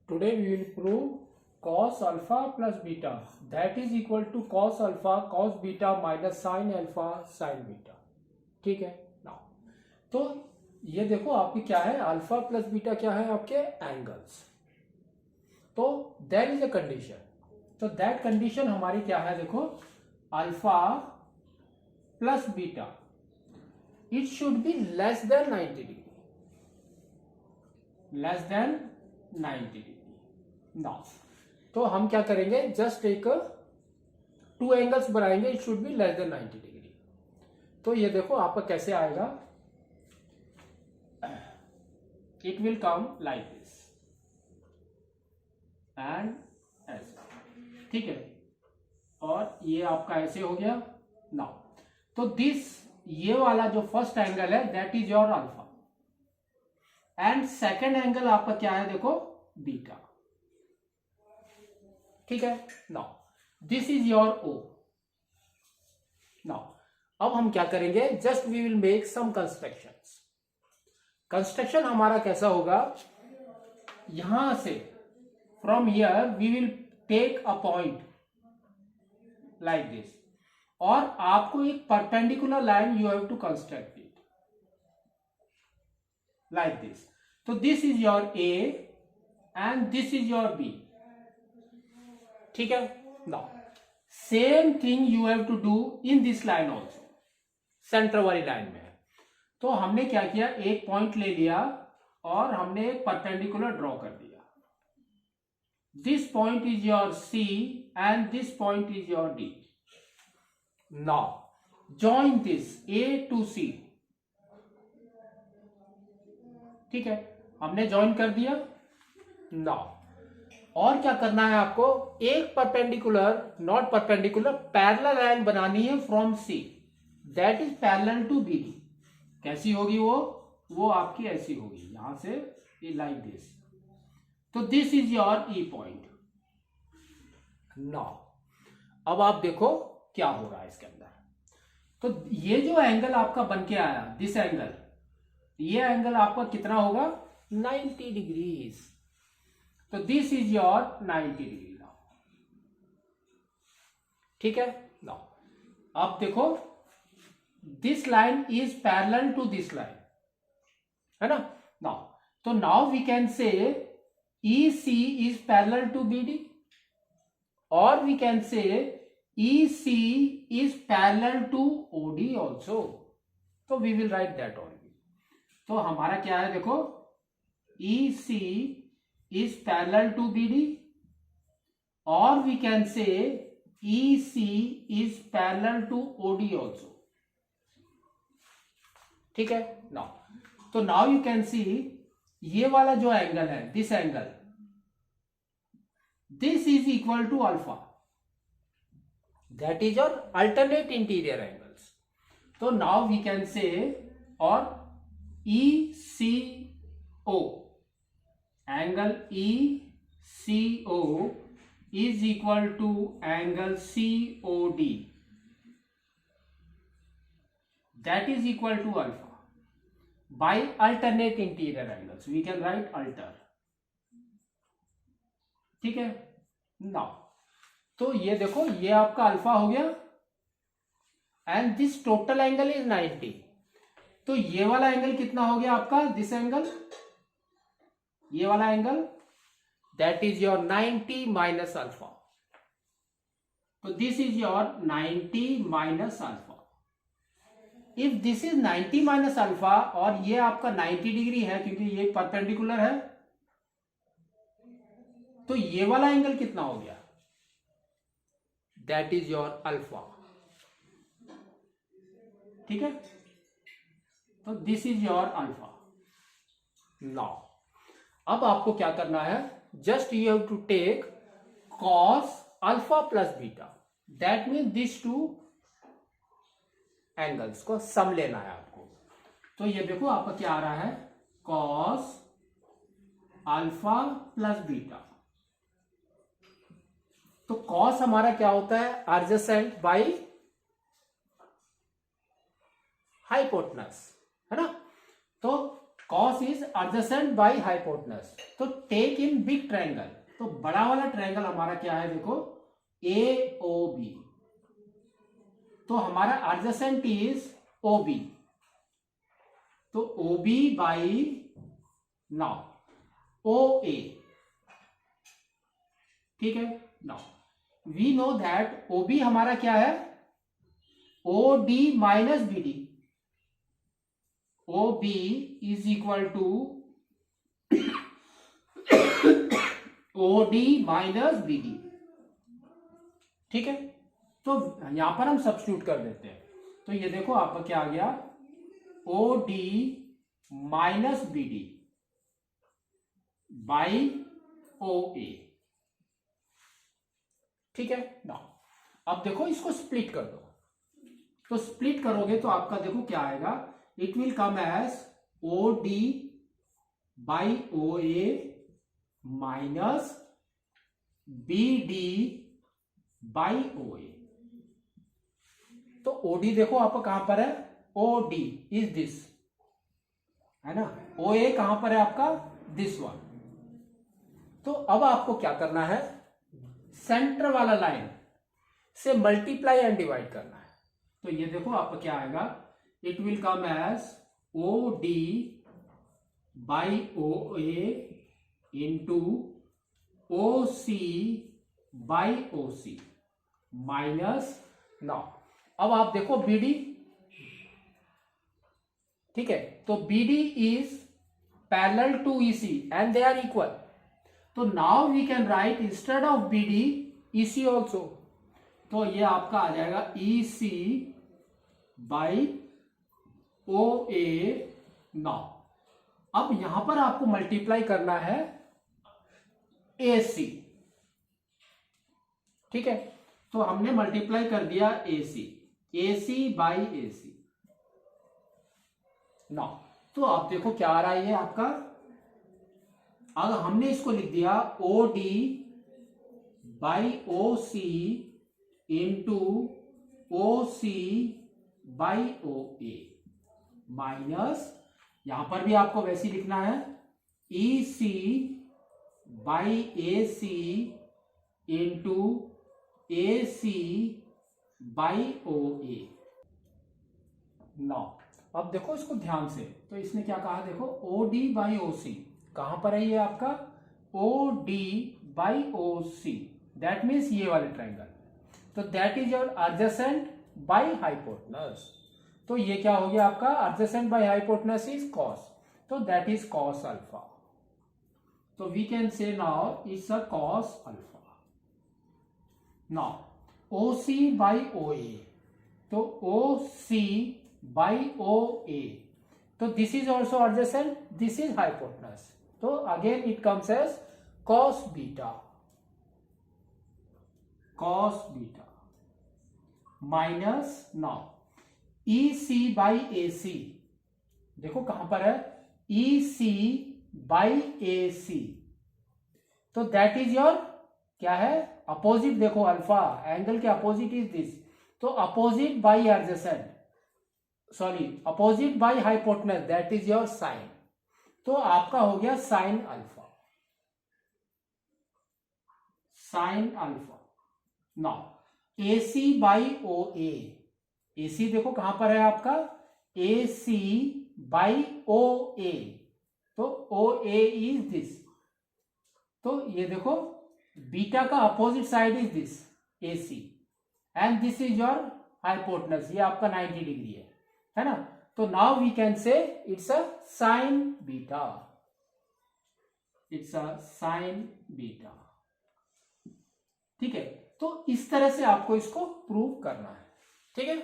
Today we will prove cos alpha plus beta that is equal to cos alpha cos beta minus sin alpha sin beta. ठीक है ना। तो ये देखो आपकी क्या है, अल्फा प्लस बीटा क्या है आपके एंगल्स। तो देयर इज अ कंडीशन, तो दैट कंडीशन हमारी क्या है, देखो alpha plus beta it should be less than 90 degree, less than 90 degree ना। तो हम क्या करेंगे, जस्ट एक टू एंगल्स बनाएंगे, it should be less than 90 degree. तो ये देखो आपका कैसे आएगा, it will come like this and ऐसे, ठीक है। और ये आपका ऐसे हो गया नाउ। तो दिस ये वाला जो फर्स्ट एंगल है that is your alpha and second angle आपका क्या है, देखो बीटा, ठीक है। Now this is your O. Now अब हम क्या करेंगे, just we will make some constructions. Construction हमारा कैसा होगा, यहां से from here we will take a point like this, और आपको एक perpendicular line you have to construct it like this. तो this is your A and this is your B, ठीक है। Now same thing you have to do in this line also, centre वाली line में। तो हमने क्या किया, एक पॉइंट ले लिया और हमने एक परपेंडिकुलर ड्रॉ कर दिया। This point is your C and this point is your D. Now join this A to C, ठीक है, हमने ज्वाइन कर दिया। नाउ और क्या करना है आपको, एक perpendicular, not perpendicular, parallel line बनानी है from C that is parallel to B D. कैसी होगी वो आपकी ऐसी होगी, यहां से लाइक दिस। तो this is your E point. Now अब आप देखो क्या हो रहा है इसके अंदर। तो ये जो एंगल आपका बन के आया, दिस एंगल, ये एंगल आपका कितना होगा, 90 डिग्रीज। तो this is your 90 degree now, ठीक है। नाउ अब देखो this line is parallel to this line, है ना। नाउ तो now we can say E C is parallel to B D, और we can say E C is parallel to O D also. तो we will write that only. तो हमारा क्या है, देखो ई सी is parallel to BD, or we can say EC is parallel to OD also, ठीक है। now तो now you can see ये वाला जो एंगल है, this angle, this is equal to alpha, that is your alternate interior angles. तो now we can say or ECO, angle ECO is equal to angle COD, that is equal to alpha by alternate interior angles, we can write alter, ठीक है। Now तो ये देखो ये आपका alpha हो गया and this total angle is 90। तो ये वाला एंगल कितना हो गया आपका, दिस एंगल, ये वाला angle that is your 90 minus alpha. तो this is your 90 minus alpha. If this is 90 minus alpha और ये आपका 90 डिग्री है क्योंकि ये परपेंडिकुलर है, तो ये वाला एंगल कितना हो गया, दैट इज योर अल्फा, ठीक है। तो this is your alpha. Now अब आपको क्या करना है, just you have to take cos alpha plus beta, that mean this two angles को सम लेना है आपको। तो ये देखो आपका क्या आ रहा है, कॉस अल्फा प्लस बीटा। तो कॉस हमारा क्या होता है, एडजेसेंट बाय हाइपोटेनस, है ना। तो cos is adjacent by hypotenuse. तो टेक इन बिग ट्रायंगल, तो बड़ा वाला ट्रायंगल हमारा क्या है, देखो AOB, तो हमारा एडजेसेंट इज OB, तो OB बाई नाउ OA, ठीक है। Now we know that OB हमारा क्या है, OD minus BD, OB is equal to OD minus BD, ठीक है। तो यहां पर हम सब्स्टिट्यूट कर देते हैं, तो ये देखो आपका क्या आ गया, OD minus BD by OA, ठीक है ना। अब देखो इसको स्प्लिट कर दो, तो स्प्लिट करोगे तो आपका देखो क्या आएगा, it will come as OD by OA minus BD by OA। तो OD देखो आपका कहां पर है, OD इज दिस, है ना, OA कहां पर है आपका, दिस वन। तो अब आपको क्या करना है, सेंटर वाला लाइन से मल्टीप्लाई एंड डिवाइड करना है। तो ये देखो आपका क्या आएगा, it will come as OD by OA into OC by OC minus now. अब आप देखो BD, ठीक है, तो BD is parallel to EC and they are equal. तो now we can write instead of BD EC also, तो ये आपका आ जाएगा EC बाई OA नाउ। अब यहां पर आपको मल्टीप्लाई करना है AC, ठीक है, तो हमने मल्टीप्लाई कर दिया AC बाई AC नाउ। तो आप देखो क्या आ रहा है ये आपका, अगर हमने इसको लिख दिया OD by OC into OC by OA minus, यहां पर भी आपको वैसे ही लिखना है EC by AC into AC by OA now. अब देखो इसको ध्यान से, तो इसने क्या कहा, देखो OD बाई OC कहां पर है ये आपका, OD by OC, that means ये वाले ट्रायंगल, तो that is your adjacent by hypotenuse. तो ये क्या हो गया आपका, adjacent by hypotenuse is cos, तो दैट इज कॉस अल्फा। तो we can say now it's a cos alpha. Now OC by OA, तो OC बाई OA, तो this is also adjacent, this is hypotenuse, तो again it comes as cos beta minus now EC by AC, देखो कहां पर है, EC by AC, तो that is your क्या है, अपोजिट, देखो अल्फा एंगल के अपोजिट इज दिस, तो opposite by adjacent, sorry opposite by hypotenuse, that is your sine, तो आपका हो गया sine alpha, sine alpha. Now AC by OA, AC देखो कहां पर है आपका, AC बाई OA, तो OA इज दिस, तो ये देखो बीटा का opposite side is this AC and this is your hypotenuse, ये आपका 90 डिग्री है ना। तो now we can say it's a sine beta, it's a sine beta, ठीक है। तो इस तरह से आपको इसको प्रूव करना है, ठीक है।